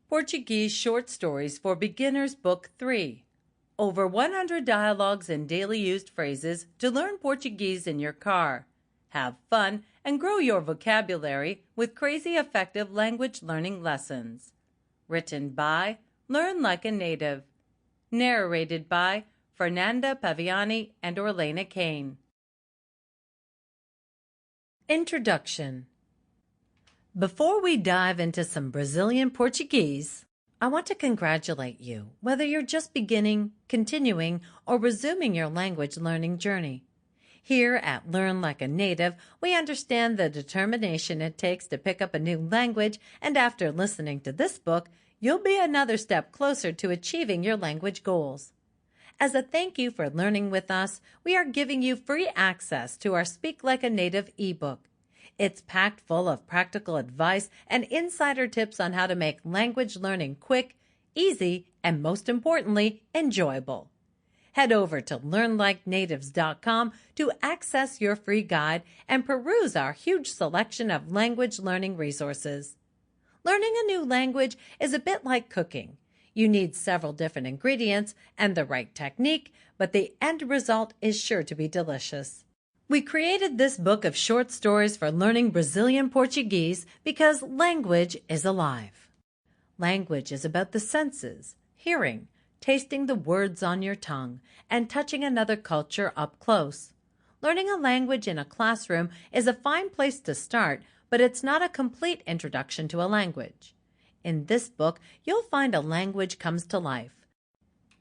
Portuguese Short Stories for Beginners Book 3. Over 100 dialogues and daily used phrases to learn Portuguese in your car. Have fun and grow your vocabulary with crazy effective language learning lessons. Written by Learn Like a Native. Narrated by Fernanda, Peviani, and Orlena Cain. Introduction. Before we dive into some Brazilian Portuguese, I want to congratulate you, whether you're just beginning, continuing, or resuming your language learning journey. Here at Learn Like a Native, we understand the determination it takes to pick up a new language, and after listening to this book, you'll be another step closer to achieving your language goals. As a thank you for learning with us, we are giving you free access to our Speak Like a Native ebook. It's packed full of practical advice and insider tips on how to make language learning quick, easy, and most importantly, enjoyable. Head over to learnlikenatives.com to access your free guide and peruse our huge selection of language learning resources. Learning a new language is a bit like cooking. You need several different ingredients and the right technique, but the end result is sure to be delicious. We created this book of short stories for learning Brazilian Portuguese because language is alive. Language is about the senses, hearing, tasting the words on your tongue, and touching another culture up close. Learning a language in a classroom is a fine place to start, but it's not a complete introduction to a language. In this book, you'll find a language comes to life.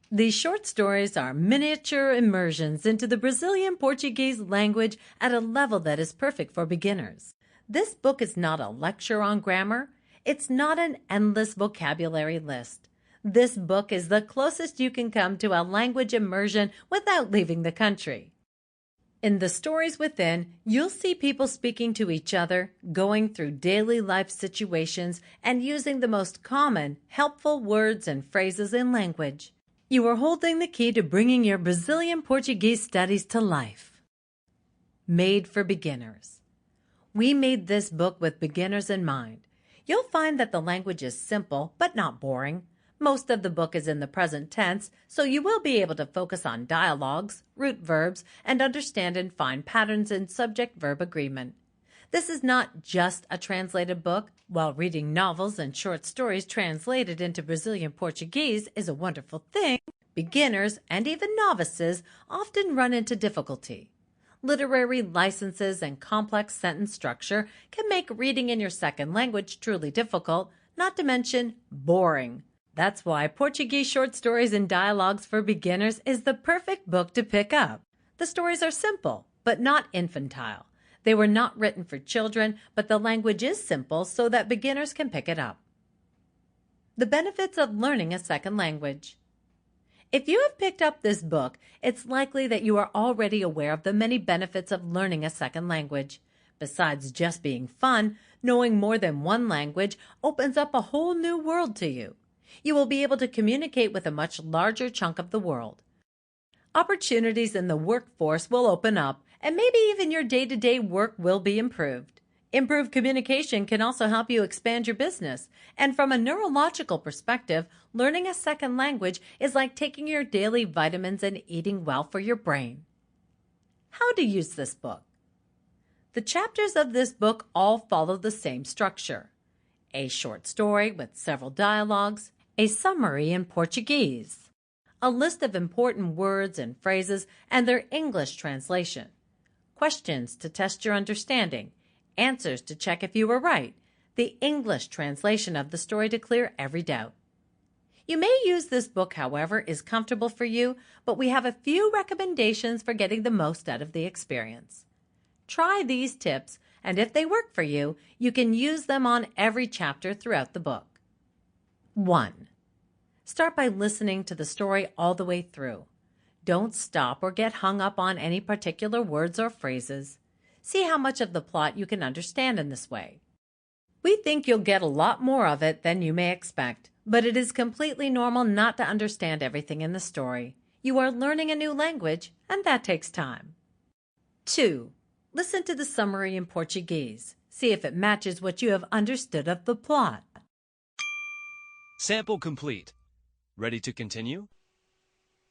These short stories are miniature immersions into the Brazilian Portuguese language at a level that is perfect for beginners. This book is not a lecture on grammar. It's not an endless vocabulary list. This book is the closest you can come to a language immersion without leaving the country. In the stories within, you'll see people speaking to each other, going through daily life situations, and using the most common, helpful words and phrases in language. You are holding the key to bringing your Brazilian Portuguese studies to life. Made for beginners. We made this book with beginners in mind. You'll find that the language is simple but not boring. Most of the book is in the present tense, so you will be able to focus on dialogues, root verbs, and understand and find patterns in subject-verb agreement. This is not just a translated book. While reading novels and short stories translated into Brazilian Portuguese is a wonderful thing, beginners and even novices often run into difficulty. Literary licenses and complex sentence structure can make reading in your second language truly difficult, not to mention boring. That's why Portuguese Short Stories and Dialogues for Beginners is the perfect book to pick up. The stories are simple, but not infantile. They were not written for children, but the language is simple so that beginners can pick it up. The benefits of learning a second language. If you have picked up this book, it's likely that you are already aware of the many benefits of learning a second language. Besides just being fun, knowing more than one language opens up a whole new world to you. You will be able to communicate with a much larger chunk of the world. Opportunities in the workforce will open up, and maybe even your day-to-day work will be improved. Improved communication can also help you expand your business. And from a neurological perspective, learning a second language is like taking your daily vitamins and eating well for your brain. How to use this book. The chapters of this book all follow the same structure. A short story with several dialogues, a summary in Portuguese, a list of important words and phrases and their English translation, questions to test your understanding, answers to check if you were right, the English translation of the story to clear every doubt. You may use this book however is comfortable for you, but we have a few recommendations for getting the most out of the experience. Try these tips, and if they work for you, you can use them on every chapter throughout the book. 1. Start by listening to the story all the way through. Don't stop or get hung up on any particular words or phrases. See how much of the plot you can understand in this way. We think you'll get a lot more of it than you may expect, but it is completely normal not to understand everything in the story. You are learning a new language, and that takes time. 2. Listen to the summary in Portuguese. See if it matches what you have understood of the plot. Sample complete. Ready to continue?